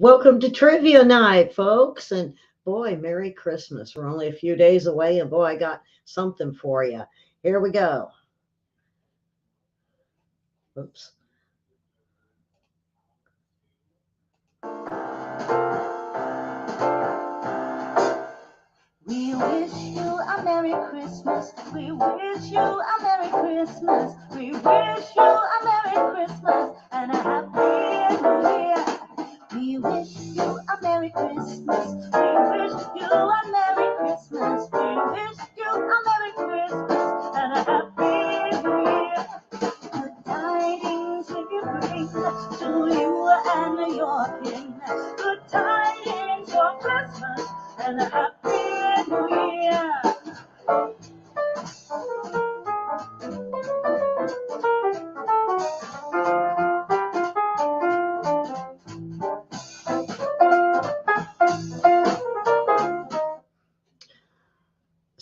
Welcome to trivia night, folks. And boy, Merry Christmas. We're only a few days away, and boy, I got something for you. Here we go. Oops. We wish you a Merry Christmas. We wish you a Merry Christmas. We wish you a Merry Christmas and a Happy New Year. We wish you a Merry Christmas. We wish you a Merry Christmas. We wish you a Merry Christmas and a Happy New Year. Good tidings we bring to you and your king. Good tidings for Christmas and a Happy New Year.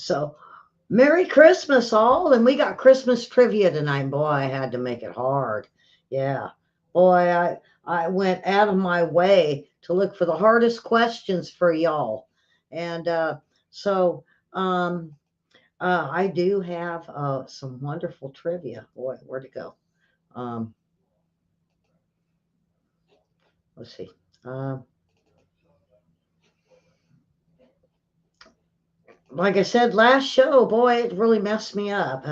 So, Merry Christmas, all. And we got Christmas trivia tonight. Boy, I had to make it hard. Yeah. Boy, I went out of my way to look for the hardest questions for y'all. And so, um, I do have some wonderful trivia. Boy, where'd it go? Um, let's see. Um, like I said last show, boy, it really messed me up.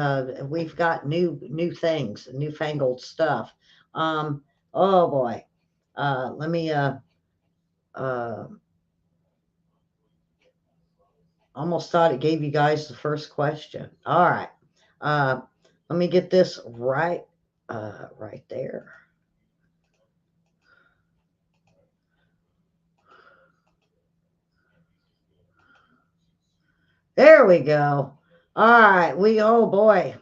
We've got new things, newfangled stuff. Um, oh boy. Let me uh almost thought it gave you guys the first question. All right. Uh let me get this right there. There we go. All right, oh boy.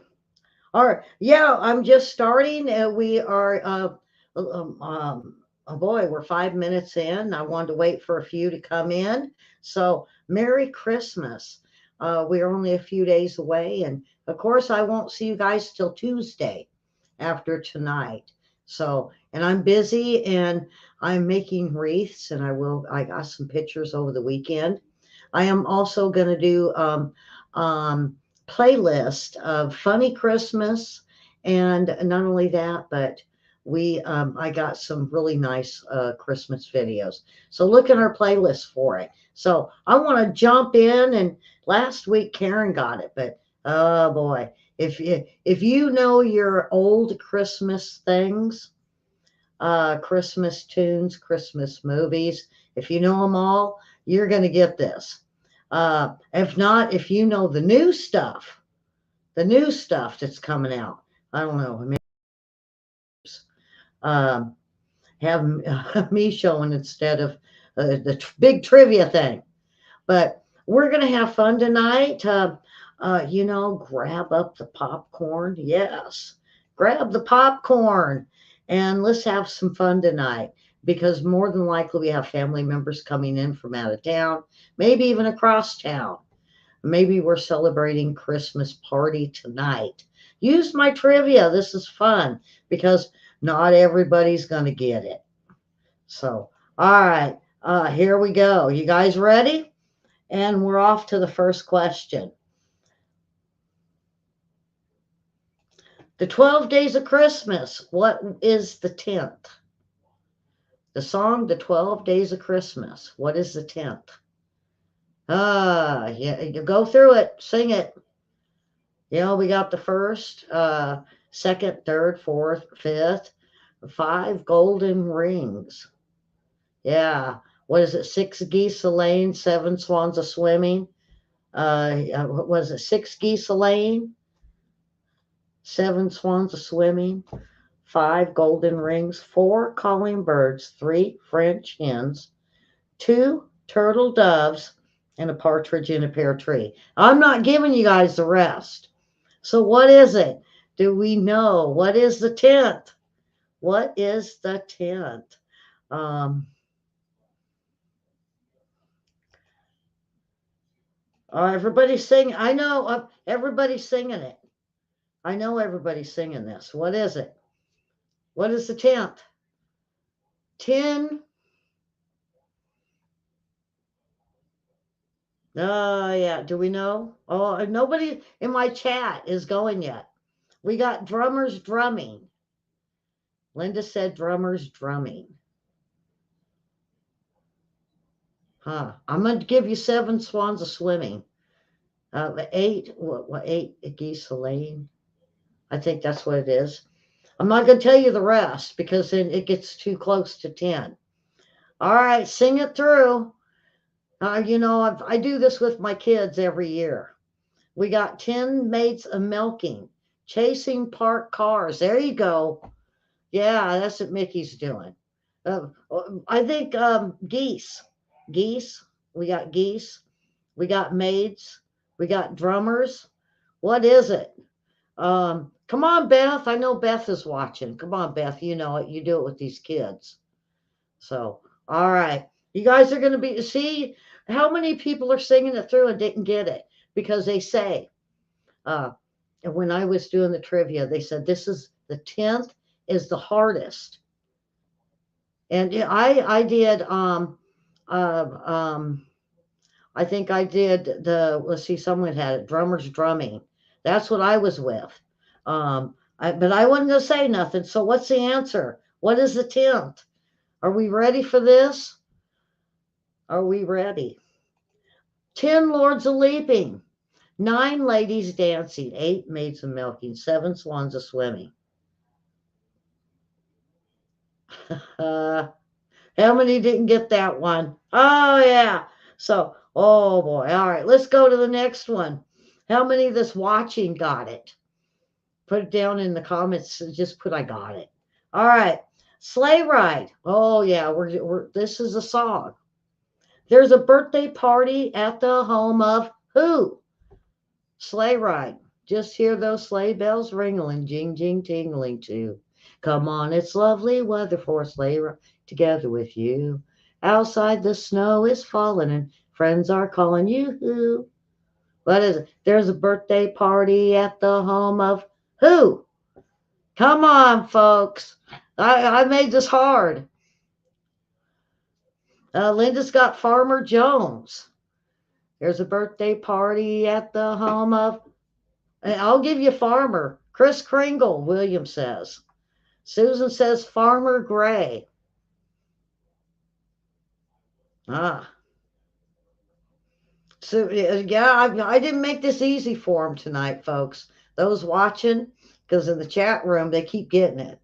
All right. Yeah, I'm just starting. We are, oh boy, we're 5 minutes in. I wanted to wait for a few to come in. So, Merry Christmas. We're only a few days away. And of course, I won't see you guys till Tuesday after tonight. So, and I'm busy and I'm making wreaths and I got some pictures over the weekend. I am also going to do um, playlist of funny Christmas, and not only that, but I got some really nice Christmas videos. So look at our playlist for it. So I want to jump in, and last week Karen got it, but oh boy, if you know your old Christmas things, Christmas tunes, Christmas movies. If you know them all, you're going to get this. If not, if you know the new stuff that's coming out, I don't know. I mean, um, have me showing instead of the big trivia thing. But we're going to have fun tonight. Grab up the popcorn. Yes, grab the popcorn and let's have some fun tonight because more than likely we have family members coming in from out of town, maybe even across town. Maybe we're celebrating Christmas party tonight. Use my trivia. This is fun because not everybody's going to get it. So, all right, here we go. You guys ready? And we're off to the first question. The 12 Days of Christmas. What is the 10th? The song, The 12 Days of Christmas. What is the 10th? Yeah, you go through it, sing it. We got the first, second, third, fourth, fifth, five golden rings. Yeah. What is it? Six geese a laying, seven swans a swimming. What was it? Six geese a laying, seven swans a swimming, five golden rings, four calling birds, three French hens, two turtle doves, and a partridge in a pear tree. I'm not giving you guys the rest. So, what is it? Do we know? What is the 10th? What is the 10th? Um, everybody's singing. I know everybody's singing it. I know everybody's singing this. What is it? What is the 10th? 10, Oh, yeah. Do we know? Oh, nobody in my chat is going yet. We got drummers drumming. Linda said drummers drumming. Huh. I'm going to give you 7 swans of swimming. 8, what 8 geese a laying? I think that's what it is. I'm not going to tell you the rest because then it gets too close to 10. All right, sing it through. I do this with my kids every year. We got 10 maids a milking, chasing parked cars. There you go. Yeah, that's what Mickey's doing. Uh, I think geese. Geese. We got geese. We got maids. We got drummers. What is it? Come on, Beth. I know Beth is watching. Come on, Beth. You know it. You do it with these kids. So, all right. You guys are going to see how many people are singing it through and didn't get it because they say, uh, and when I was doing the trivia, they said this is the 10th is the hardest. And I did, uh, um, I think I did let's see, someone had it, drummers drumming. That's what I was with. But I wasn't going to say nothing. So what's the answer? What is the 10th? Are we ready for this? Are we ready? 10 lords a leaping, 9 ladies dancing, 8 maids a milking, 7 swans a swimming. How many didn't get that one? Oh, yeah. So, oh boy. All right, let's go to the next one. How many of this watching got it? Put it down in the comments. Just put I got it. All right. Sleigh ride. Oh, yeah. This is a song. There's a birthday party at the home of who? Sleigh ride. Just hear those sleigh bells ringling, jing, jing, tingling too. Come on, it's lovely weather for a sleigh ride together with you. Outside the snow is falling and friends are calling you. What is it? There's a birthday party at the home of who? Come on, folks. I made this hard. Linda's got Farmer Jones. There's a birthday party at the home of. I'll give you Farmer. Kris Kringle, William says. Susan says Farmer Gray. Ah. So, yeah, I didn't make this easy for them tonight, folks. Those watching, because in the chat room, they keep getting it.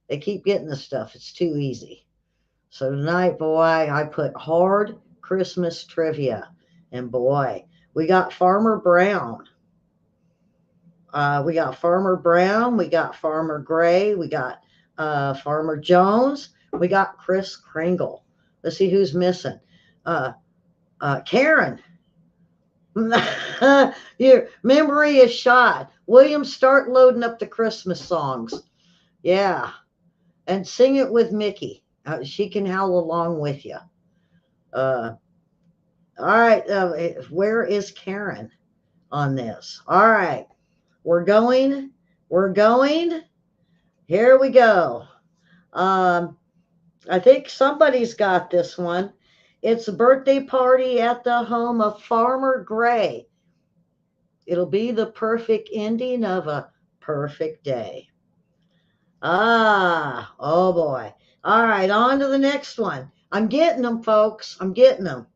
They keep getting the stuff. It's too easy. So tonight, boy, I put hard Christmas trivia. And boy, we got Farmer Brown. We got Farmer Brown. We got Farmer Gray. We got Farmer Jones. We got Kris Kringle. Let's see who's missing. Karen. Your memory is shot. William, start loading up the Christmas songs. Yeah. And sing it with Mickey. She can howl along with you. All right. Where is Karen on this? All right. We're going. Here we go. I think somebody's got this one. It's a birthday party at the home of Farmer Gray. It'll be the perfect ending of a perfect day. Oh boy. All right, on to the next one. I'm getting them, folks. I'm getting them.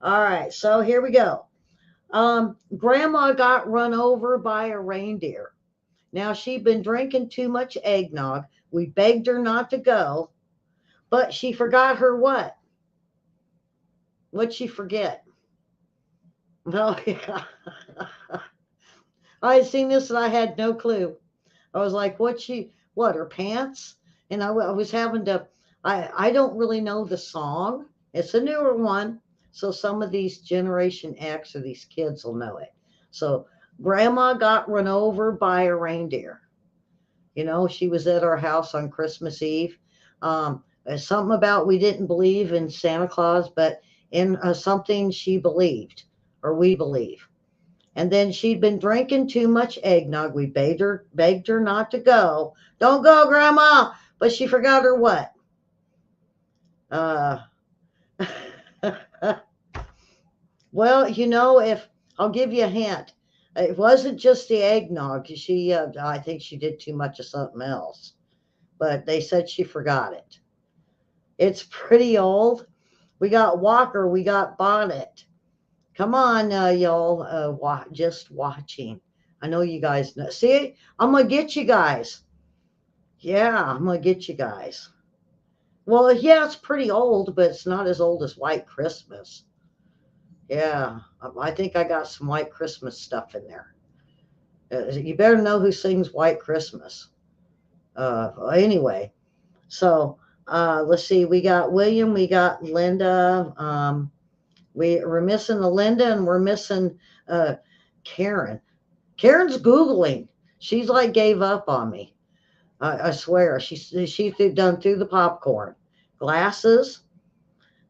All right, so here we go. Grandma got run over by a reindeer. Now she'd been drinking too much eggnog. We begged her not to go, but she forgot her what? What'd she forget? No, yeah. I had seen this and I had no clue. I was like, what, her pants? And I was having to, I don't really know the song. It's a newer one. So some of these Generation X or these kids will know it. So grandma got run over by a reindeer. She was at our house on Christmas Eve. Something about we didn't believe in Santa Claus, but in something she believed or we believe. And then she'd been drinking too much eggnog. We begged her not to go. Don't go, Grandma. But she forgot her what? Uh, Well, if I'll give you a hint, it wasn't just the eggnog. I think she did too much of something else, but they said she forgot it. It's pretty old. We got Walker, we got Bonnet. Come on, y'all, just watching. I know you guys know. See, I'm gonna get you guys. Yeah, I'm gonna get you guys. Well, yeah, it's pretty old, but it's not as old as White Christmas. Yeah, I think I got some White Christmas stuff in there. You better know who sings White Christmas. Anyway, so let's see. We got William, we got Linda. We're missing the Linda, and we're missing uh, Karen. Karen's Googling. She's like gave up on me. I swear. She's done through the popcorn. Glasses.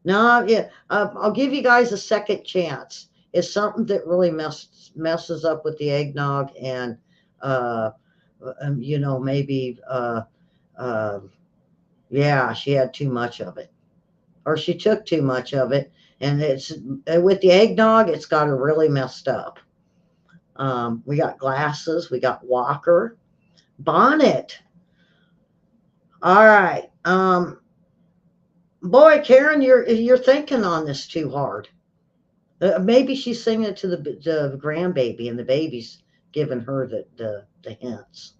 No, yeah. I'll give you guys a second chance. It's something that really messes up with the eggnog and, uh, maybe, uh, yeah, she had too much of it, or she took too much of it, and it's with the eggnog, it's got her really messed up. We got glasses, we got Walker, Bonnet. All right. Boy, Karen, you're thinking on this too hard. Maybe she's singing it to the grandbaby, and the baby's giving her the hints.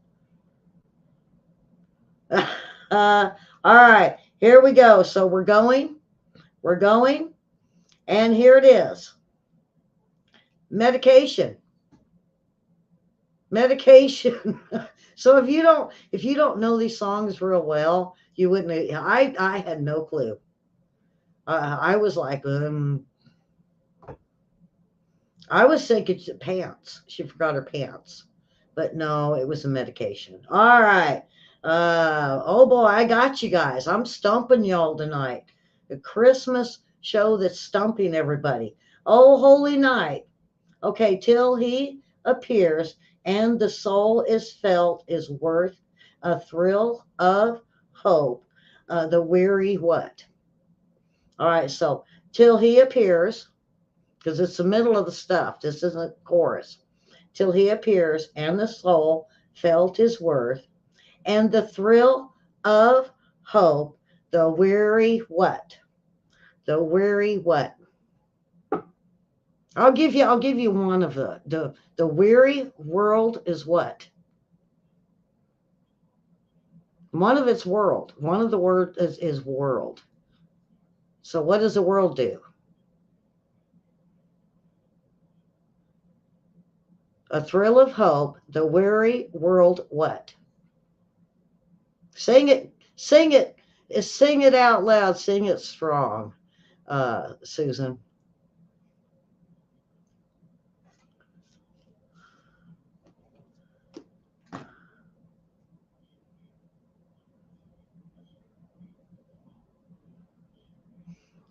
All right, here we go. So we're going, and here it is. Medication. So if you don't know these songs real well, you wouldn't. I had no clue. I was like, I was thinking pants. She forgot her pants, but no, it was a medication. All right. Oh boy, I got you guys. I'm stumping y'all tonight. The Christmas show that's stumping everybody. Oh, holy night. Okay, till he appears and the soul is felt is worth a thrill of hope. The weary what? All right, so till he appears, because it's the middle of the stuff. This isn't chorus. Till he appears and the soul felt his worth and the thrill of hope. The weary what? The weary what? I'll give you one of the weary world is what? One of its world. One of the word is world. So what does the world do? A thrill of hope, the weary world what? Sing it, sing it, sing it out loud, sing it strong, Susan.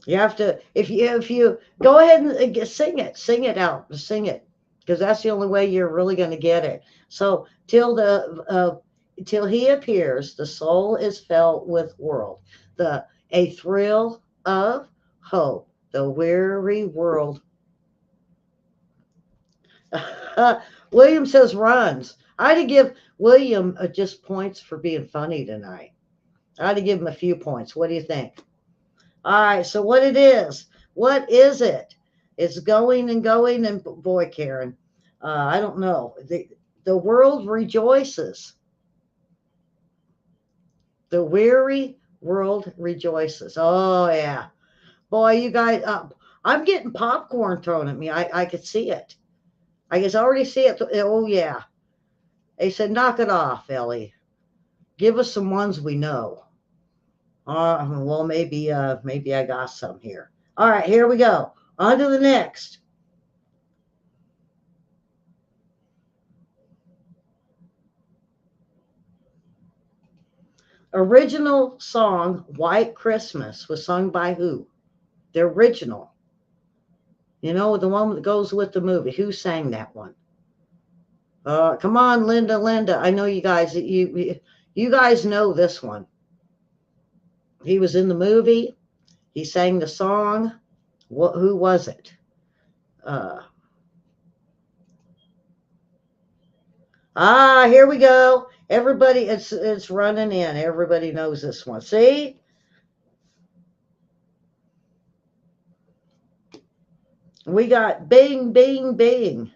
You have to if you go ahead and sing it out, sing it, because that's the only way you're really going to get it. So till he appears, the soul is felt with world, the a thrill of hope, the weary world. William says runs. I'd to give William just points for being funny tonight. I'd to give him a few points. What do you think? All right, so what is it? It's going and going, and boy, Karen, I don't know. The world rejoices. The weary world rejoices. Oh yeah, boy, you guys, I'm getting popcorn thrown at me. I could see it. I can already see it. Oh yeah. They said, knock it off, Ellie. Give us some ones we know. Well, maybe I got some here. All right, here we go. On to the next. Original song, White Christmas, was sung by who? The original. The one that goes with the movie. Who sang that one? Come on, Linda. I know you guys. You guys know this one. He was in the movie. He sang the song. Who was it? Here we go. Everybody, it's running in. Everybody knows this one. See? We got Bing, Bing, Bing.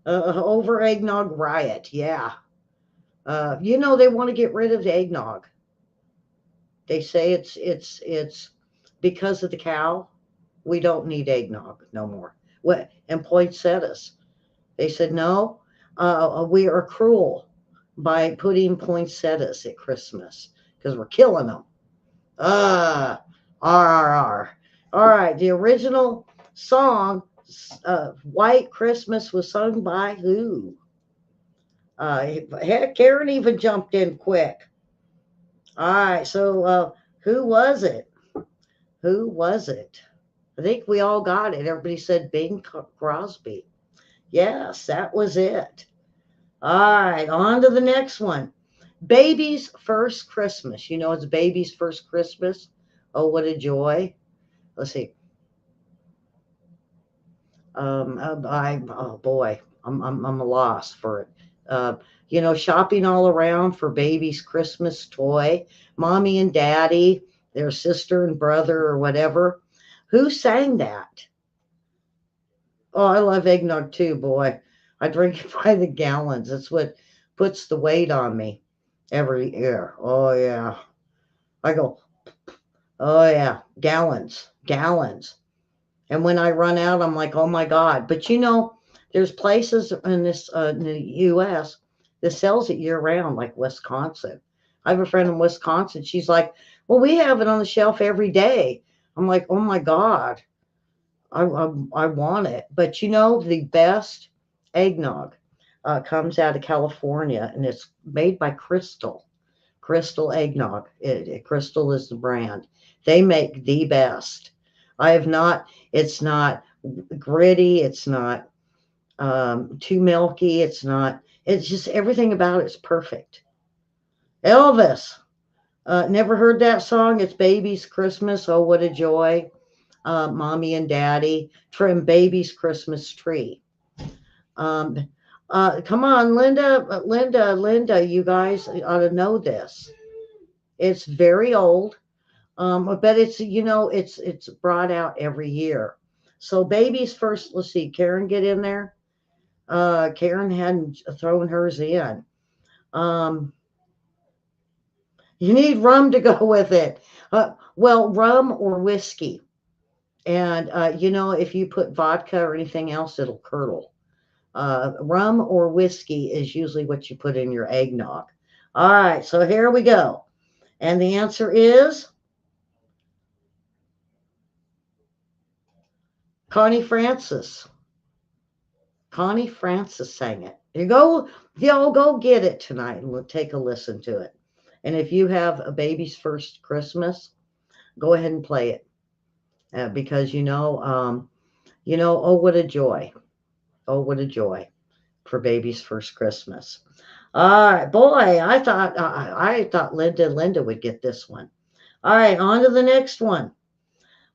Over eggnog riot. Yeah. They want to get rid of the eggnog. They say it's because of the cow. We don't need eggnog no more. What? And poinsettias. They said no. We are cruel by putting poinsettias at Christmas because we're killing them. Ah, RRR. All right, the original song, White Christmas, was sung by who? Heck, Karen even jumped in quick. All right, so who was it? Who was it? I think we all got it. Everybody said Bing Crosby. Yes, that was it. All right, on to the next one. Baby's first Christmas. You know, it's baby's first Christmas. Oh, what a joy. Let's see. Oh boy, I'm a loss for it. Shopping all around for baby's Christmas toy, mommy and daddy, their sister and brother or whatever. Who sang that? Oh, I love eggnog too, boy. I drink it by the gallons. That's what puts the weight on me every year. Oh yeah. I go, oh yeah, gallons, gallons. And when I run out, I'm like, oh my God. But there's places in the U.S. that sells it year round, like Wisconsin. I have a friend in Wisconsin. She's like, well, we have it on the shelf every day. I'm like, oh my God, I want it. But the best eggnog comes out of California, and it's made by Crystal. Crystal eggnog. Crystal is the brand. They make the best. I have not. It's not gritty. It's not too milky. It's not. It's just everything about it's perfect. Elvis. Never heard that song. It's Baby's Christmas. Oh, what a joy. Mommy and Daddy trim baby's Christmas tree. Um, Come on, Linda. You guys ought to know this. It's very old. But it's brought out every year. So baby's first, let's see, Karen, get in there. Karen hadn't thrown hers in. Um, you need rum to go with it. Well, rum or whiskey. And, if you put vodka or anything else, it'll curdle. Rum or whiskey is usually what you put in your eggnog. All right, so here we go. And the answer is Connie Francis. Connie Francis sang it. Y'all go get it tonight and we'll take a listen to it. And if you have a baby's first Christmas, go ahead and play it because oh what a joy, oh what a joy for baby's first Christmas. All right, boy, I thought Linda would get this one. All right, on to the next one.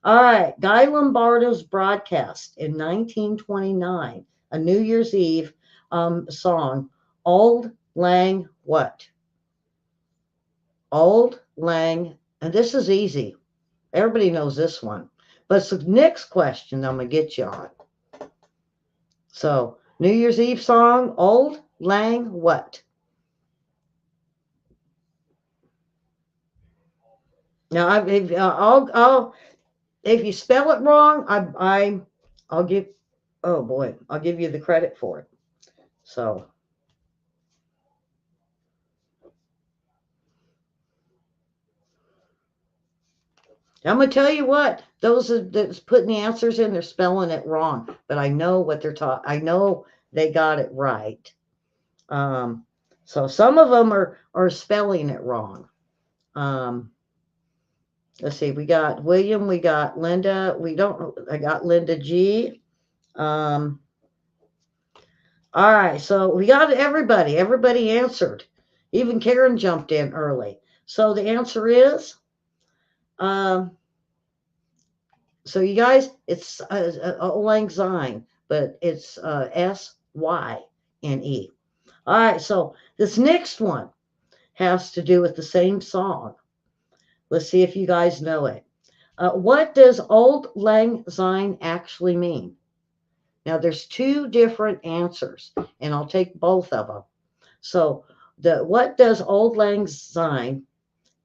All right, Guy Lombardo's broadcast in 1929, a New Year's Eve song, Auld Lang what? Auld Lang, and this is easy. Everybody knows this one. But it's the next question I'm going to get you on. So, New Year's Eve song, Auld Lang what? Now, if you spell it wrong, I'll give. Oh boy, I'll give you the credit for it. So. I'm gonna tell you what; those that's putting the answers in, they're spelling it wrong. But I know what they're talking. I know they got it right. So some of them are spelling it wrong. Let's see. We got William. We got Linda. I got Linda G. All right. So we got everybody. Everybody answered. Even Karen jumped in early. So the answer is. So you guys, it's Auld Lang Syne but it's Syne. All right, so this next one has to do with the same song. Let's see if you guys know it. What does Old Lang Syne actually mean? Now, there's two different answers, and I'll take both of them. So, what does Old Lang Syne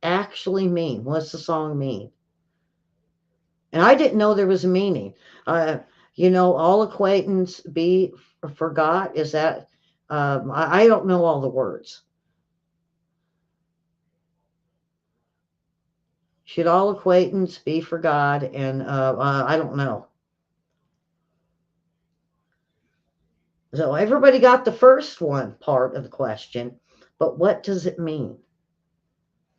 actually mean? What's the song mean? And I didn't know there was a meaning. Uh, all acquaintance be forgot. Is that? I don't know all the words. Should all acquaintance be forgot? And I don't know. So everybody got the first one part of the question, but what does it mean?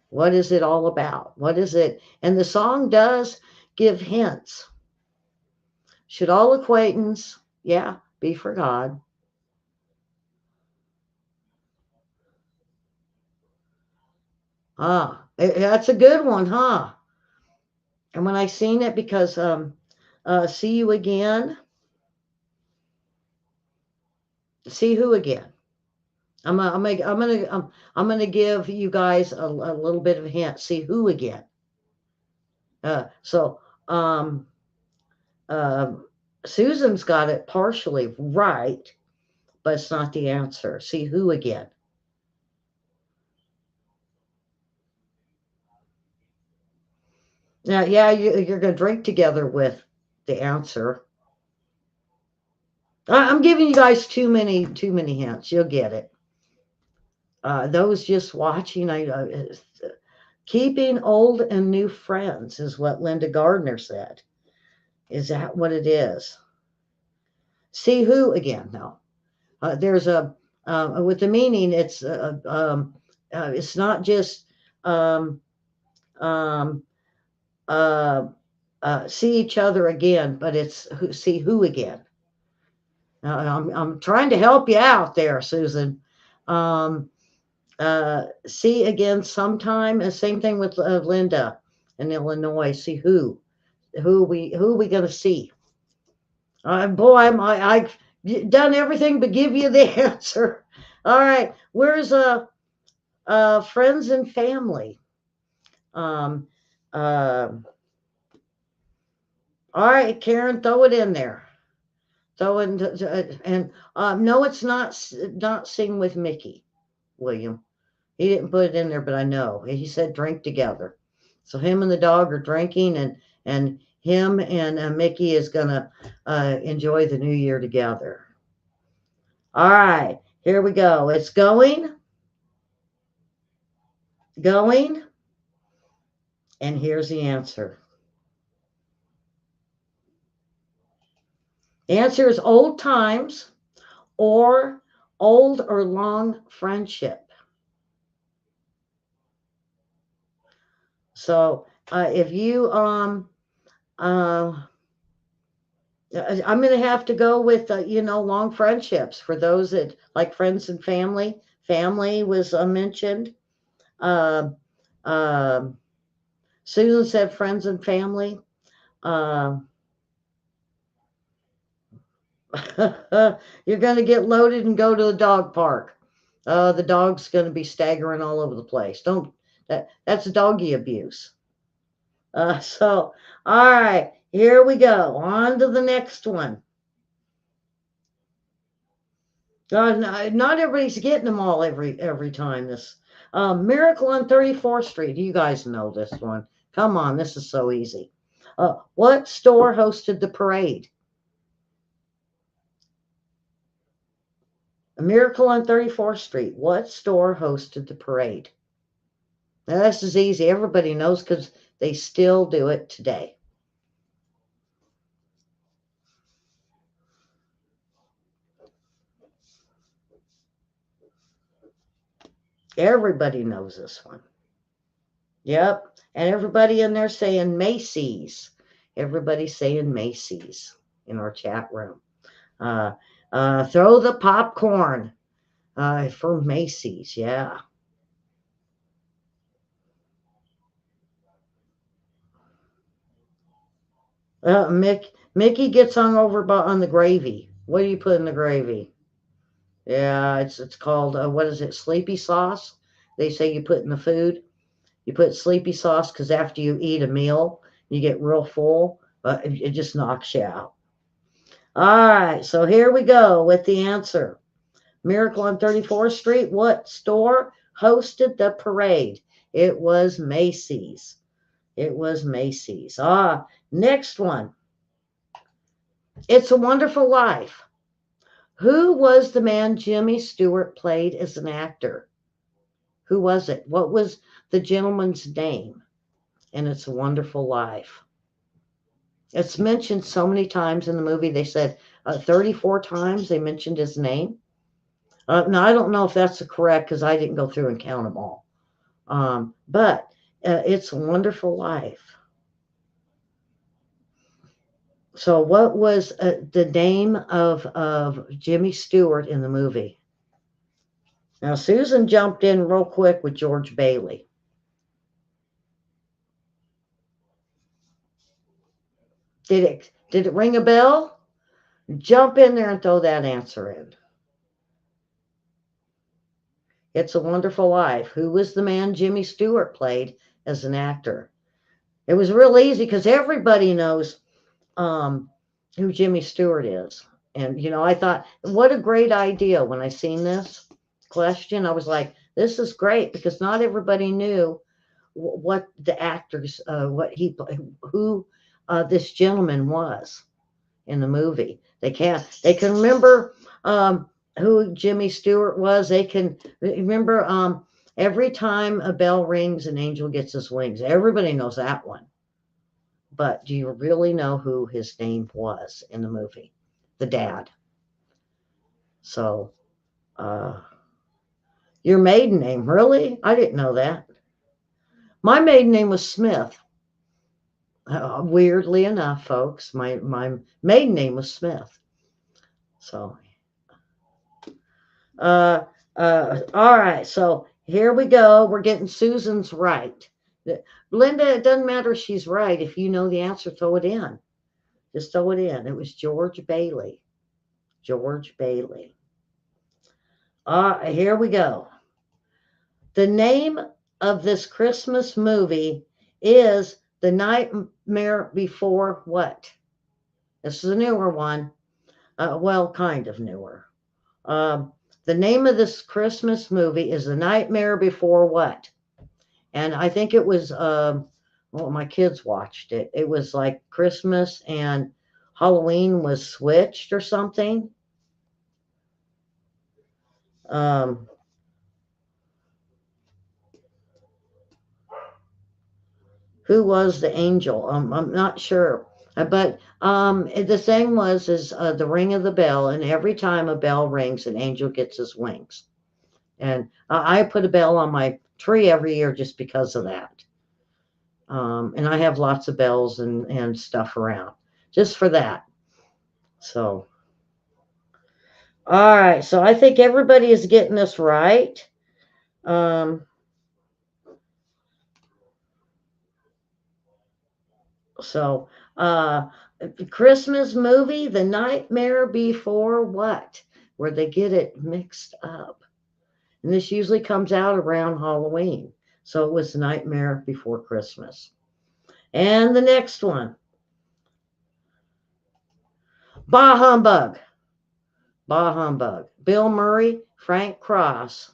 What is it all about? What is it? And the song does give hints. Should all acquaintance, yeah, be for God? That's a good one, huh? And when I seen it, because see you again, see who again? I'm gonna give you guys a little bit of a hint. See who again? So um, uh, Susan's got it partially right, but it's not the answer. See who again? Now, yeah, you're going to drink together with the answer. I'm giving you guys too many hints. You'll get it. Those just watching, keeping old and new friends is what Linda Gardner said. Is that what it is? See who again? No. There's a with the meaning. It's not just um, um, uh, see each other again, but it's see who again. I'm trying to help you out there, Susan. Um, see again sometime. And same thing with Linda in Illinois. See who we gonna see? Boy, I've done everything but give you the answer. All right, where's friends and family? Um, uh, all right, Karen, throw it in there. Throw it and no, it's not sing with Mickey, William. He didn't put it in there, but I know he said drink together. So him and the dog are drinking, and him and Mickey is gonna enjoy the new year together. All right, here we go. It's going, and here's the answer. The answer is old times or old or long friendship. So if you I'm going to have to go with long friendships for those that like friends and family. Family was mentioned. Uh, um Susan said friends and family. Uh, you're going to get loaded and go to the dog park. The dog's going to be staggering all over the place. Don't that's doggy abuse. So all right, here we go. On to the next one. Not everybody's getting them all every time. This Miracle on 34th Street. You guys know this one. Come on, this is so easy. What store hosted the parade? A Miracle on 34th Street. What store hosted the parade? Now, this is easy. Everybody knows because they still do it today. Everybody knows this one. Yep. And everybody in there saying Macy's. Everybody's saying Macy's in our chat room. Uh, throw the popcorn for Macy's. Yeah. Mickey gets hung over on the gravy. What do you put in the gravy? Yeah, it's called what is it? Sleepy sauce. They say you put in the food. You put sleepy sauce because after you eat a meal, you get real full, but it just knocks you out. All right, so here we go with the answer. Miracle on 34th Street. What store hosted the parade? It was Macy's. It was Macy's. Next one. It's a Wonderful Life. Who was the man Jimmy Stewart played as an actor? Who was it? What was the gentleman's name? And It's a Wonderful Life. It's mentioned so many times in the movie. They said 34 times they mentioned his name. Now, I don't know if that's correct because I didn't go through and count them all. But It's a Wonderful Life. So, what was the name of Jimmy Stewart in the movie? Now, Susan jumped in real quick with George Bailey. Did it ring a bell? Jump in there and throw that answer in. It's a Wonderful Life. Who was the man Jimmy Stewart played as an actor? It was real easy because everybody knows who Jimmy Stewart is. And, I thought, what a great idea when I seen this question. I was like, this is great because not everybody knew what the actors, who this gentleman was in the movie. They can remember who Jimmy Stewart was. They can remember every time a bell rings, an angel gets his wings. Everybody knows that one. But do you really know who his name was in the movie? The dad. So, your maiden name, really? I didn't know that. My maiden name was Smith. Weirdly enough, folks, my maiden name was Smith. So, all right. So here we go. We're getting Susan's right. Linda, it doesn't matter if she's right. If you know the answer, throw it in. Just throw it in. It was George Bailey. George Bailey. Here we go. The name of this Christmas movie is The Nightmare Before What? This is a newer one. Well, kind of newer. The name of this Christmas movie is The Nightmare Before What? And I think it was, well, my kids watched it. It was like Christmas and Halloween was switched or something. Who was the angel? I'm not sure. But the thing was is the ring of the bell, and every time a bell rings, an angel gets his wings. And I put a bell on my tree every year just because of that. And I have lots of bells and stuff around just for that. So, all right. So I think everybody is getting this right. Um, so, Christmas movie, The Nightmare Before What? Where they get it mixed up. And this usually comes out around Halloween. So it was Nightmare Before Christmas. And the next one, Bah Humbug. Bah Humbug. Bill Murray, Frank Cross,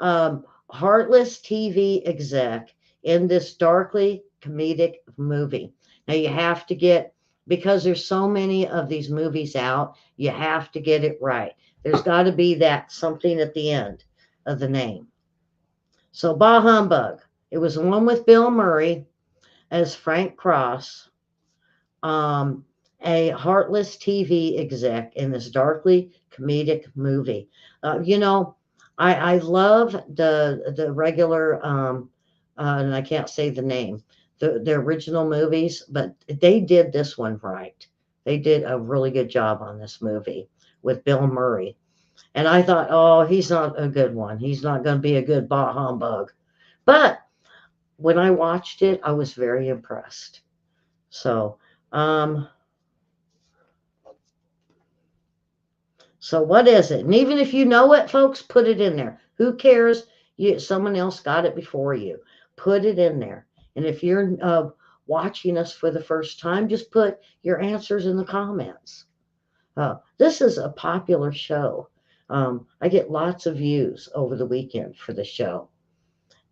heartless TV exec in this darkly comedic movie. Now you have to get, because there's so many of these movies out, you have to get it right. There's got to be that something at the end of the name. So Bah Humbug. It was the one with Bill Murray as Frank Cross, a heartless TV exec in this darkly comedic movie. I love the regular, and I can't say the name, the original movies, but they did this one right. They did a really good job on this movie with Bill Murray. And I thought, oh, he's not a good one. He's not going to be a good Bah Humbug. But when I watched it, I was very impressed. So, So what is it? And even if you know it, folks, put it in there. Who cares? Someone else got it before you. Put it in there. And if you're watching us for the first time, just put your answers in the comments. This is a popular show. I get lots of views over the weekend for the show.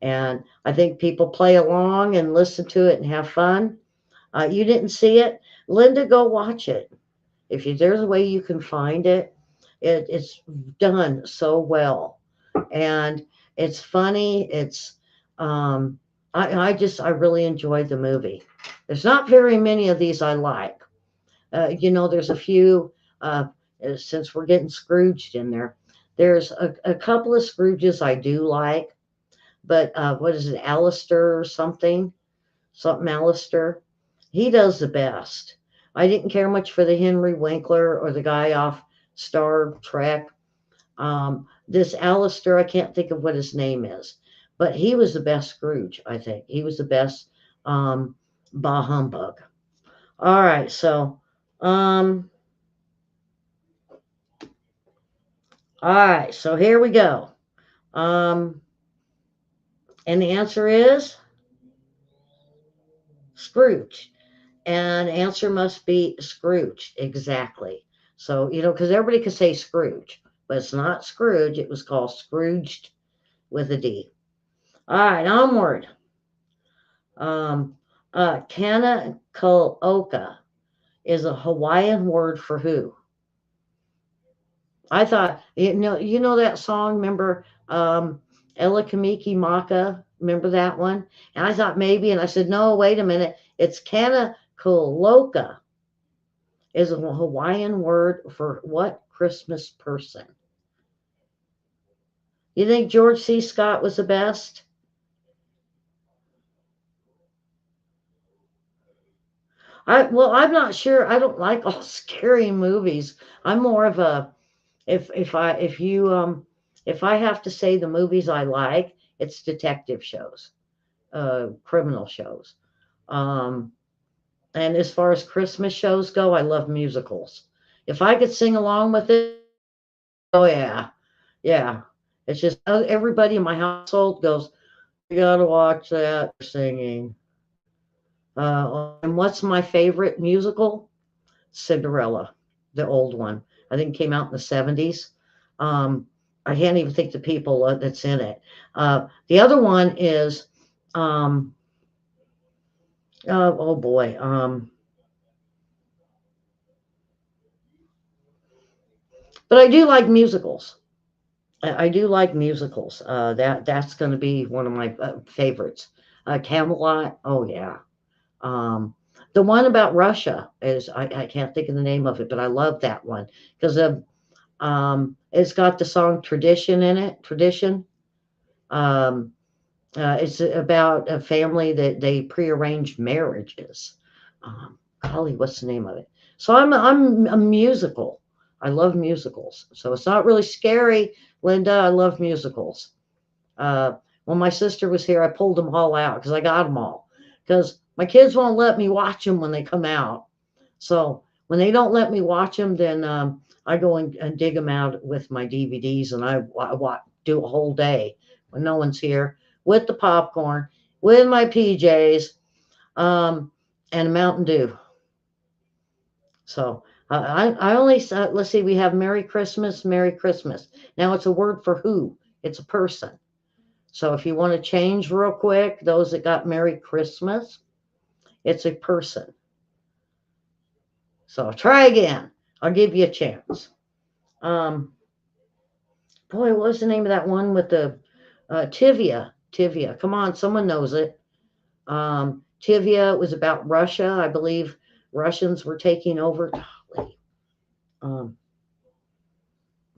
And I think people play along and listen to it and have fun. You didn't see it? Linda, go watch it. There's a way you can find it, it's done so well. And it's funny. I really enjoyed the movie. There's not very many of these I like. There's a few, since we're getting Scrooged in there, there's a couple of Scrooges I do like, but what is it, Alistair or something? Something Alistair. He does the best. I didn't care much for the Henry Winkler or the guy off Star Trek. This Alistair, I can't think of what his name is, but he was the best Scrooge, I think. He was the best Bah Humbug. All right, so here we go. And the answer is Scrooge. And the answer must be Scrooge. Exactly. So, because everybody could say Scrooge, but it's not Scrooge. It was called Scrooged with a D. All right, onward. Kanakaoka is a Hawaiian word for who? I thought, that song, remember, Elikamiki Maka, remember that one? And I thought maybe, and I said, no, wait a minute, it's Kanakoloka is a Hawaiian word for what Christmas person? You think George C. Scott was the best? I'm not sure. I don't like all scary movies. I'm more of a if I have to say the movies I like, it's detective shows, criminal shows. Um, and as far as Christmas shows go, I love musicals. If I could sing along with it, oh yeah, yeah. It's just everybody in my household goes, "You gotta watch that singing." And what's my favorite musical? Cinderella, the old one. I think it came out in the 70s. Um, I can't even think the people that's in it. The other one is, um, oh boy, but I do like musicals. I do like musicals. That's going to be one of my favorites. Camelot. Oh yeah. Um, the one about Russia is I can't think of the name of it, but I love that one because it's got the song Tradition in it. Tradition. Um, it's about a family that they prearranged marriages. Golly, what's the name of it? So I'm a musical. I love musicals. So it's not really scary, Linda. I love musicals. Uh, when my sister was here, I pulled them all out because I got them all. Because my kids won't let me watch them when they come out. So when they don't let me watch them, then I go and dig them out with my DVDs, and I do a whole day when no one's here with the popcorn, with my PJs, and a Mountain Dew. So I only let's see. We have Merry Christmas, Merry Christmas. Now it's a word for who? It's a person. So if you want to change real quick, those that got Merry Christmas, it's a person. So try again. I'll give you a chance. Um, Boy, what was the name of that one with the Tivia? Tivia. Come on, someone knows it. Tivia was about Russia. I believe Russians were taking over. Golly. Um,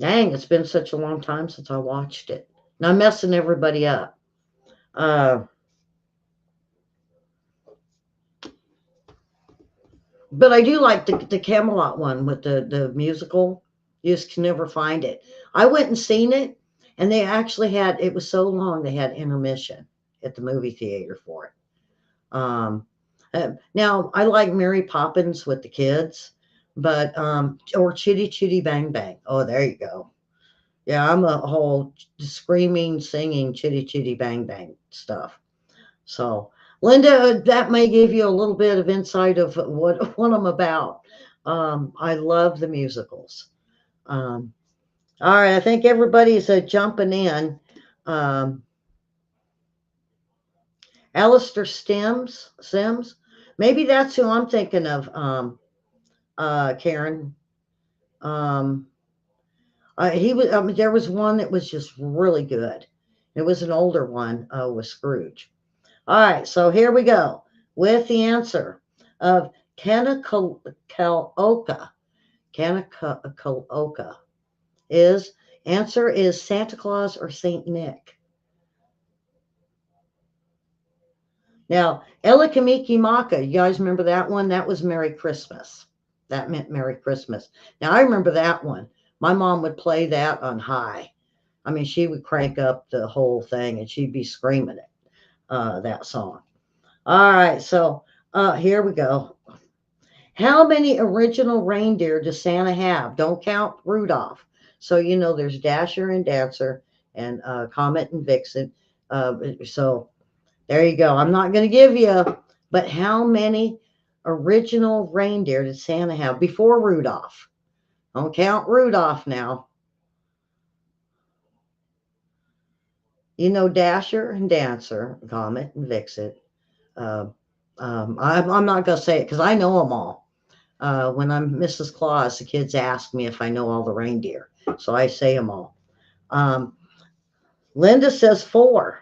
Dang, it's been such a long time since I watched it. Now I'm messing everybody up. Uh, but I do like the Camelot one with the musical. You just can never find it. I went and seen it, and they actually had it was so long they had intermission at the movie theater for it. Now I like Mary Poppins with the kids, but or Chitty Chitty Bang Bang. Oh, there you go. Yeah, I'm a whole screaming, singing Chitty Chitty Bang Bang stuff. So, Linda, that may give you a little bit of insight of what I'm about. I love the musicals. Um, all right, I think everybody's jumping in. Um, Alistair Sims, maybe that's who I'm thinking of. Karen. Um, he was. There was one that was just really good. It was an older one with Scrooge. All right, so here we go with the answer of Kanakaloka. Kanakaloka is answer is Santa Claus or Saint Nick. Now, Elikamiki Maka, you guys remember that one? That was Merry Christmas. That meant Merry Christmas. Now, I remember that one. My mom would play that on high. I mean, she would crank up the whole thing and she'd be screaming it, that song. All right, so here we go. How many original reindeer does Santa have? Don't count Rudolph. So, you know, there's Dasher and Dancer and Comet and Vixen. So there you go. I'm not going to give you, but how many original reindeer did Santa have before Rudolph? Don't count Rudolph now. You know, Dasher and Dancer, Comet and Vixen. Uh, I'm not going to say it because I know them all. When I'm Mrs. Claus, the kids ask me if I know all the reindeer. So I say them all. Linda says 4.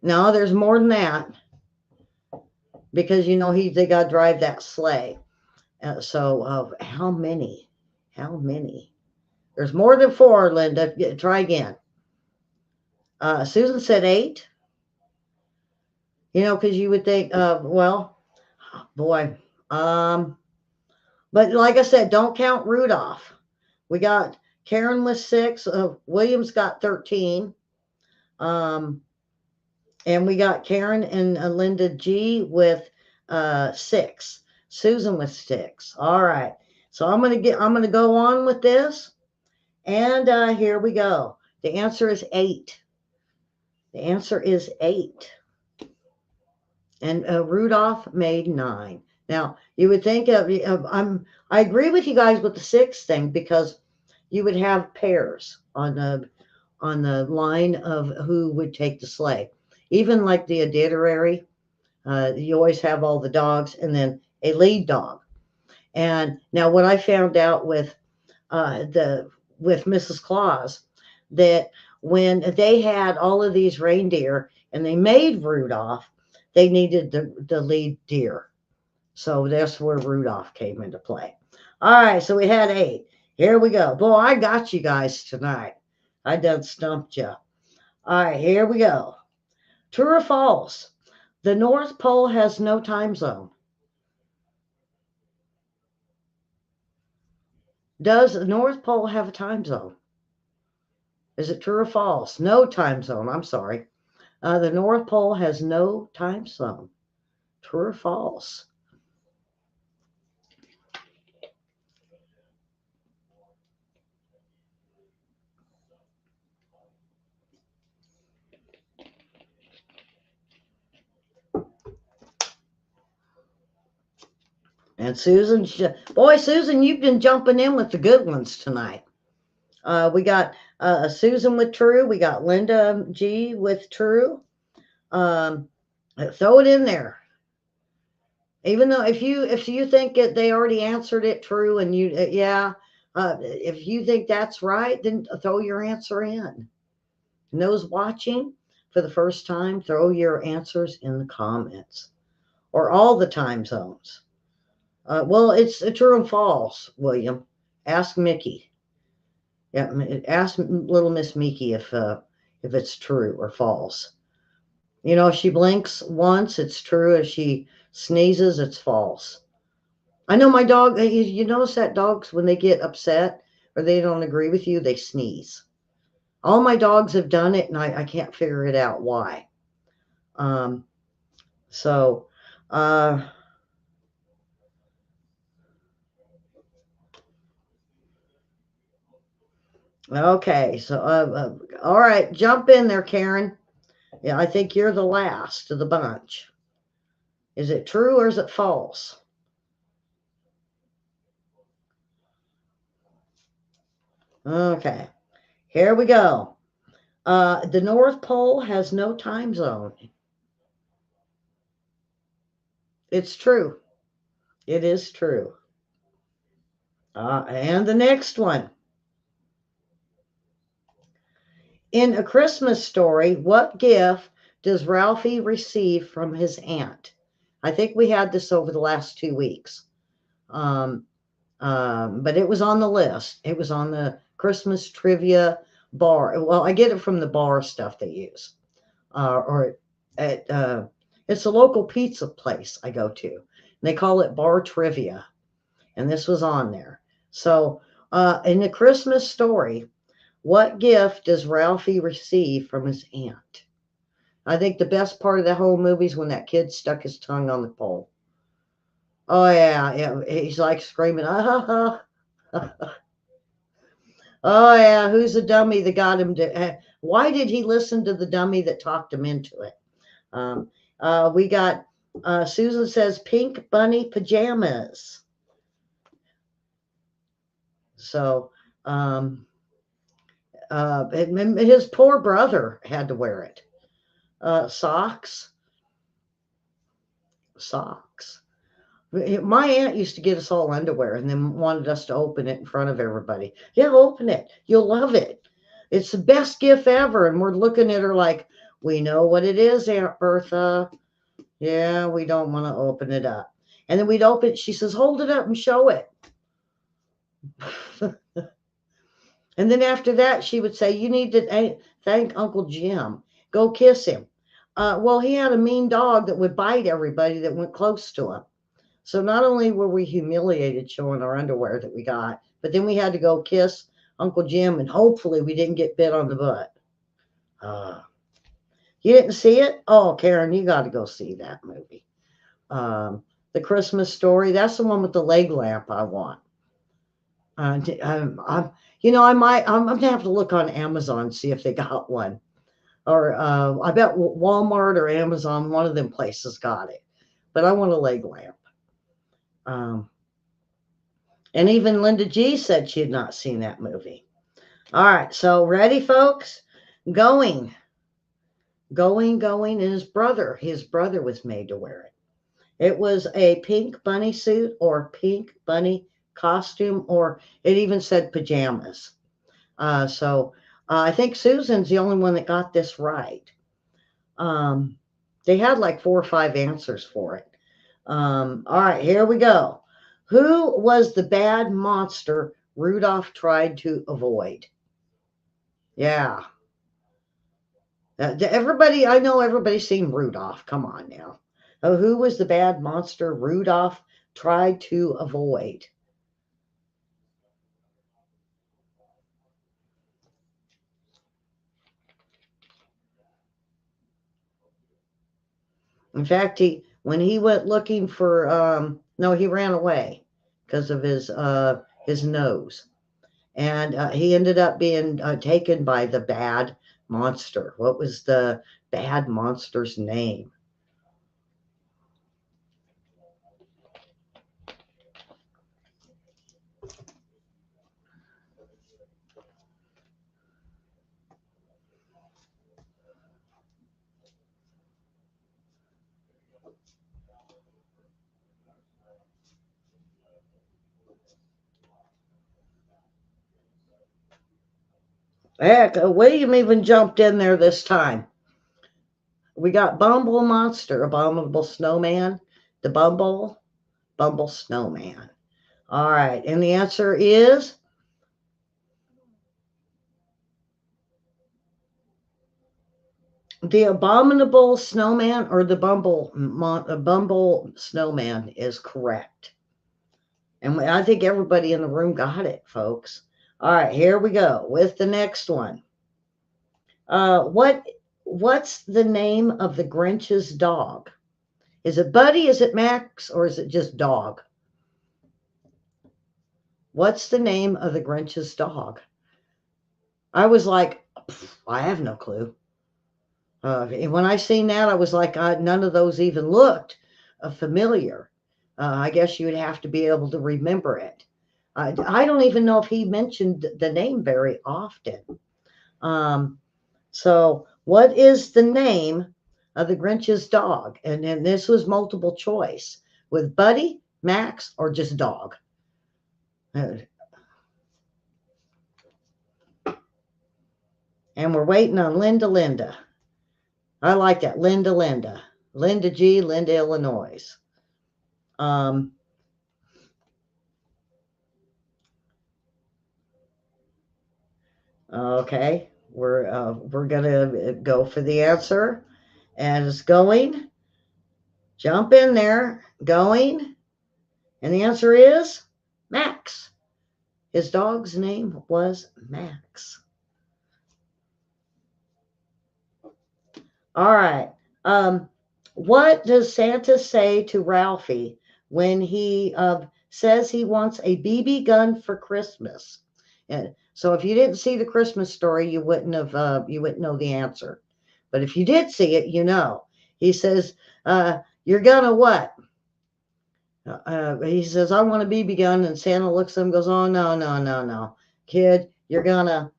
No, there's more than that because, you know, they got to drive that sleigh. So how many? How many? There's more than 4, Linda. Try again. Susan said 8. You know, because you would think, well, boy. But like I said, don't count Rudolph. We got Karen with 6. Williams got 13. And we got Karen and Linda G with 6. Susan with 6. All right. So I'm gonna go on with this. And here we go. The answer is 8. The answer is 8. And Rudolph made 9. Now you would think I agree with you guys with the 6 thing because you would have pairs on the line of who would take the sleigh. Even like the Iditarary, you always have all the dogs and then a lead dog. And now what I found out with Mrs. Claus, that when they had all of these reindeer and they made Rudolph, they needed the lead deer. So that's where Rudolph came into play. All right, so we had 8. Here we go. Boy, I got you guys tonight. I done stumped you. All right, here we go. True or false? The North Pole has no time zone. Does the North Pole have a time zone? Is it true or false? No time zone. I'm sorry. The North Pole has no time zone. True or false? And Susan, boy, Susan, you've been jumping in with the good ones tonight. We got Susan with true. We got Linda G with true. Throw it in there. Even though if you think they already answered it true and you if you think that's right, then throw your answer in. And those watching for the first time, throw your answers in the comments or all the time zones. Well, it's a true and false, William. Ask Mickey. Yeah, ask little Miss Mickey if it's true or false. You know, if she blinks once, it's true. If she sneezes, it's false. I know my dog, you notice that dogs, when they get upset or they don't agree with you, they sneeze. All my dogs have done it, and I can't figure it out why. So, Okay, so all right, jump in there, Karen. Yeah, I think you're the last of the bunch. Is it true or is it false? Okay, here we go. The North Pole has no time zone. It's true. It is true. And the next one. In A Christmas Story, what gift does Ralphie receive from his aunt? I think we had this over the last 2 weeks. Um, but it was on the list. It was on the Christmas trivia bar. Well, I get it from the bar stuff they use, or at it's a local pizza place I go to. And they call it bar trivia, and this was on there. So, in the Christmas Story, what gift does Ralphie receive from his aunt? I think the best part of the whole movie is when that kid stuck his tongue on the pole. Oh yeah, yeah. He's like screaming, ah, ha, ha. Oh yeah, who's the dummy that got him to? Why did he listen to the dummy that talked him into it? Um, we got Susan says pink bunny pajamas. So his poor brother had to wear it. Socks, socks. My aunt used to get us all underwear and then wanted us to open it in front of everybody. Yeah, open it. You'll love it. It's the best gift ever. And we're looking at her like, we know what it is, Aunt Bertha. Yeah, we don't want to open it up. And then we'd open it. She says, hold it up and show it. And then after that, she would say, you need to thank Uncle Jim. Go kiss him. Well, he had a mean dog that would bite everybody that went close to him. So not only were we humiliated showing our underwear that we got, but then we had to go kiss Uncle Jim, and hopefully we didn't get bit on the butt. You didn't see it? Oh, Karen, you got to go see that movie. The Christmas Story. That's the one with the leg lamp I want. I'm, I'm gonna have to look on Amazon see if they got one, or I bet Walmart or Amazon, one of them places got it. But I want a leg lamp. And even Linda G said she had not seen that movie. All right, so ready, folks? Going, and his brother was made to wear it. It was a pink bunny suit or pink bunny costume, or it even said pajamas. So I think Susan's the only one that got this right. They had like 4 or 5 answers for it. All right, here we go. Who was the bad monster Rudolph tried to avoid? Yeah. Everybody, I know everybody's seen Rudolph. Come on now. Who was the bad monster Rudolph tried to avoid? In fact, when he went looking for, no, he ran away because of his nose. And he ended up being taken by the bad monster. What was the bad monster's name? Heck, William even jumped in there this time. We got Bumble Monster, Abominable Snowman, the Bumble Snowman. All right, and the answer is the Abominable Snowman, or the Bumble Snowman is correct. And I think everybody in the room got it, folks. All right, here we go with the next one. What's the name of the Grinch's dog? Is it Buddy? Is it Max? Or is it just dog? What's the name of the Grinch's dog? I was like, I have no clue. And when I seen that, I was like, none of those even looked familiar. I guess you would have to be able to remember it. I don't even know if he mentioned the name very often. Um, so, what is the name of the Grinch's dog? And then this was multiple choice with Buddy, Max, or just dog. And we're waiting on Linda. I like that. Linda. Linda G, Linda, Illinois. Um, okay, we're gonna go for the answer, and it's going. Jump in there, going, and the answer is Max. His dog's name was Max. All right. What does Santa say to Ralphie when he says he wants a BB gun for Christmas? And so, if you didn't see the Christmas Story, you wouldn't know the answer. But if you did see it, you know. He says, "You're gonna what?" He says, "I want a BB gun," and Santa looks at him, and goes, "Oh no, kid, you're gonna,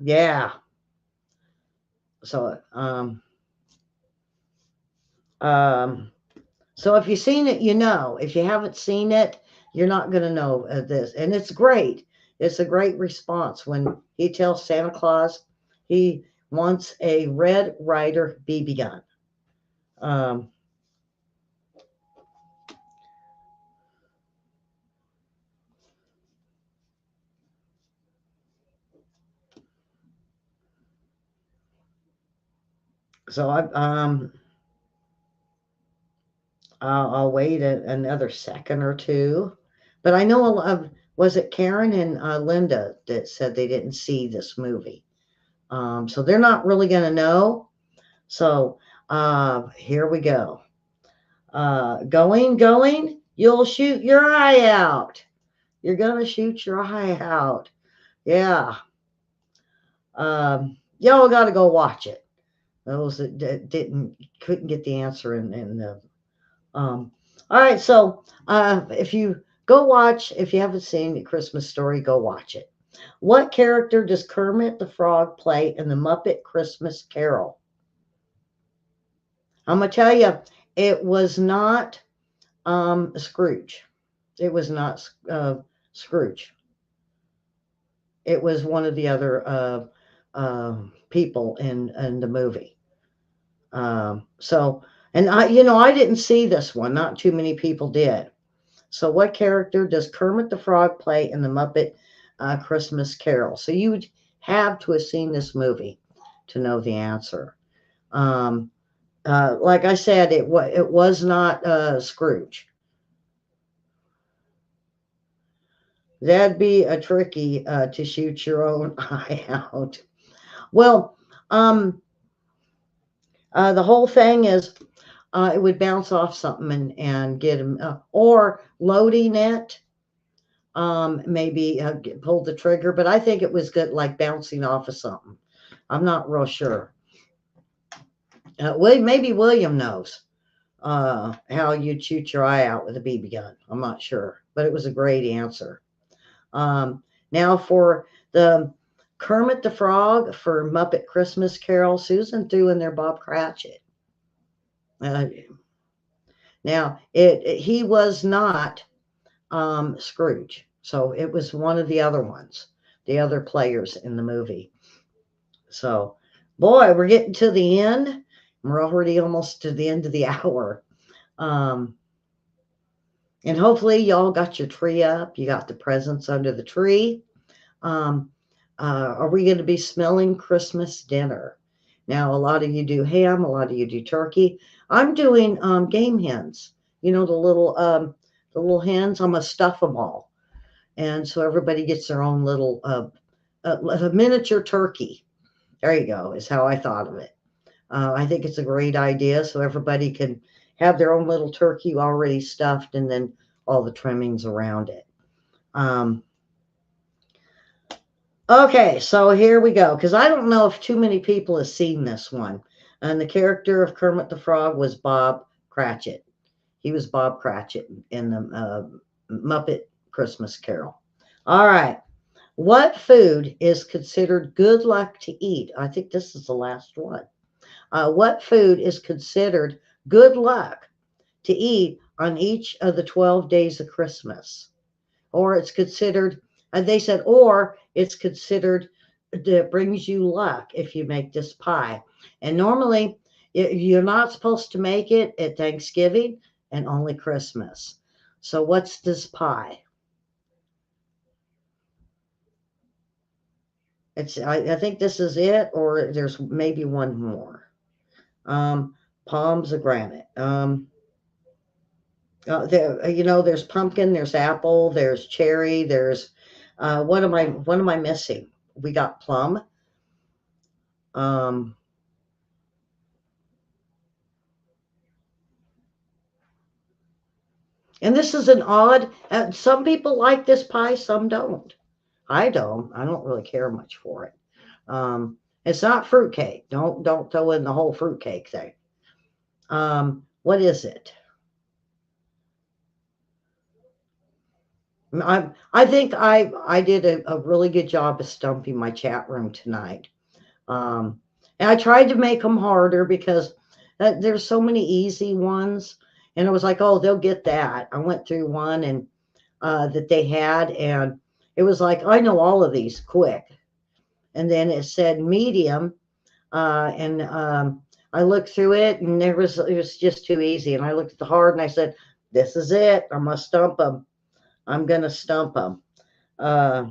yeah." So, um, so if you've seen it, you know. If you haven't seen it, you're not going to know this. And it's great. It's a great response when he tells Santa Claus he wants a Red Ryder BB gun. Um, so I'll wait another second or two. But I know was it Karen and Linda that said they didn't see this movie. So they're not really going to know. So here we go. Going, you'll shoot your eye out. You're going to shoot your eye out. Yeah. Y'all got to go watch it. Those that couldn't get the answer in the. All right. So if you go watch, if you haven't seen the Christmas Story, go watch it. What character does Kermit the Frog play in the Muppet Christmas Carol? I'm going to tell you, it was not Scrooge. It was not Scrooge. It was one of the other people in the movie. So, and I didn't see this one. Not too many people did. So, what character does Kermit the Frog play in the Muppet Christmas Carol? So, you would have to have seen this movie to know the answer. Um, like I said, it was not Scrooge. That'd be a tricky to shoot your own eye out. Well, um, the whole thing is it would bounce off something and get him, or loading it, maybe pull the trigger. But I think it was good, like bouncing off of something. I'm not real sure. Maybe William knows how you'd shoot your eye out with a BB gun. I'm not sure, but it was a great answer. Now for the Kermit the Frog for Muppet Christmas Carol, Susan threw in there Bob Cratchit. Uh, Now he was not Scrooge, so it was one of the other ones, the other players in the movie. So, boy, we're getting to the end. We're already almost to the end of the hour. Um, and hopefully, y'all got your tree up. You got the presents under the tree. Um, are we going to be smelling Christmas dinner? Now, a lot of you do ham, a lot of you do turkey. I'm doing game hens. You know the little hens. I'm gonna stuff them all, and so everybody gets their own little a miniature turkey. There you go. Is how I thought of it. I think it's a great idea, so everybody can have their own little turkey already stuffed, and then all the trimmings around it. Um, Okay, so here we go. Because I don't know if too many people have seen this one. And the character of Kermit the Frog was Bob Cratchit. He was Bob Cratchit in the Muppet Christmas Carol. All right. What food is considered good luck to eat? I think this is the last one. What food is considered good luck to eat on each of the 12 days of Christmas? Or it's considered, they said, or it's considered that brings you luck if you make this pie. And normally, you're not supposed to make it at Thanksgiving and only Christmas. So, what's this pie? I think this is it, or there's maybe one more. Palms of granite. There's pumpkin, there's apple, there's cherry, there's what am I missing? We got plum. Um, and this is an odd. Some people like this pie, some don't. I don't. I don't really care much for it. It's not fruitcake. Don't throw in the whole fruitcake thing. What is it? I think I did a really good job of stumping my chat room tonight. Um, and I tried to make them harder because there's so many easy ones, and it was like, oh, they'll get that. I went through one and that they had, and it was like, I know all of these quick. And then it said medium, and I looked through it, and it was just too easy. And I looked at the hard, and I said, this is it. I'm gonna stump them. I'm gonna stump them. Uh,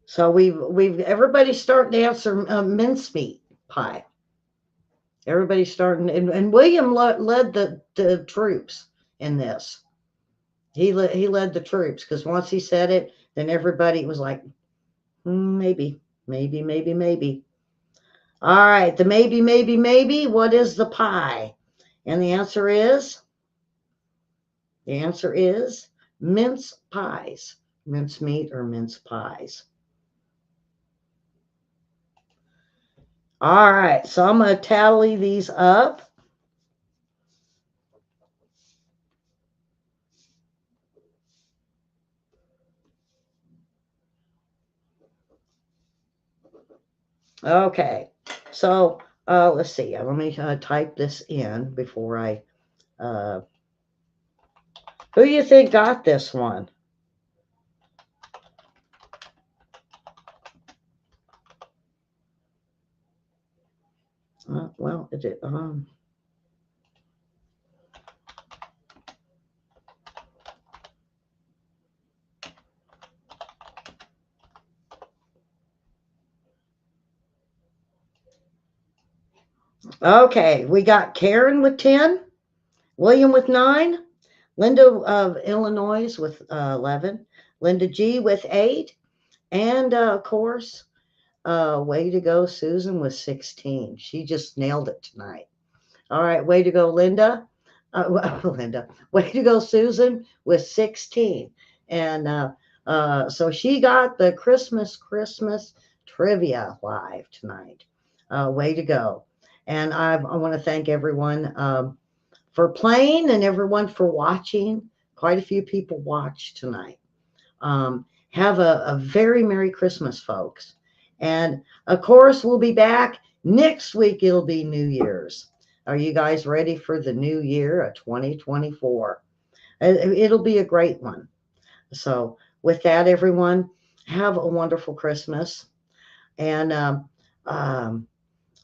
so we've everybody's starting to answer mincemeat pie. Everybody's starting, and William led the troops in this. He led the troops because once he said it, then everybody was like, maybe, maybe, maybe, maybe. All right, the maybe, maybe, maybe. What is the pie? And the answer is mince pies, mince meat or mince pies. All right, so I'm going to tally these up. Okay, so let's see. Let me type this in before I. Uh, who do you think got this one? Well, is it? Okay, we got Karen with 10, William with 9, Linda of Illinois with 11, Linda G with 8, and of course, way to go, Susan with 16. She just nailed it tonight. All right, way to go, Linda. Linda, way to go, Susan with 16. And so she got the Christmas trivia live tonight. Way to go. And I want to thank everyone for playing and everyone for watching. Quite a few people watched tonight. Have a very Merry Christmas, folks. And of course, we'll be back next week. It'll be New Year's. Are you guys ready for the new year of 2024? It'll be a great one. So, with that, everyone, have a wonderful Christmas. And um,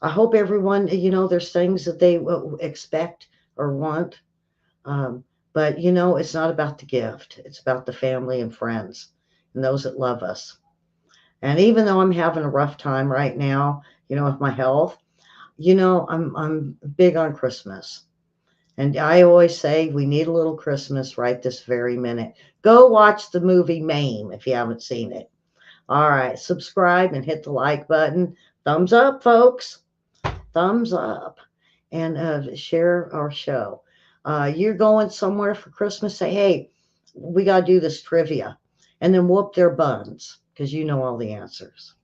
I hope everyone, there's things that they expect or want. But, it's not about the gift, it's about the family and friends and those that love us. And even though I'm having a rough time right now, with my health, I'm big on Christmas. And I always say we need a little Christmas right this very minute. Go watch the movie Mame if you haven't seen it. All right, subscribe and hit the like button. Thumbs up, folks. Thumbs up. and share our show. You're going somewhere for Christmas, say, hey, we got to do this trivia, and then whoop their buns because you know all the answers.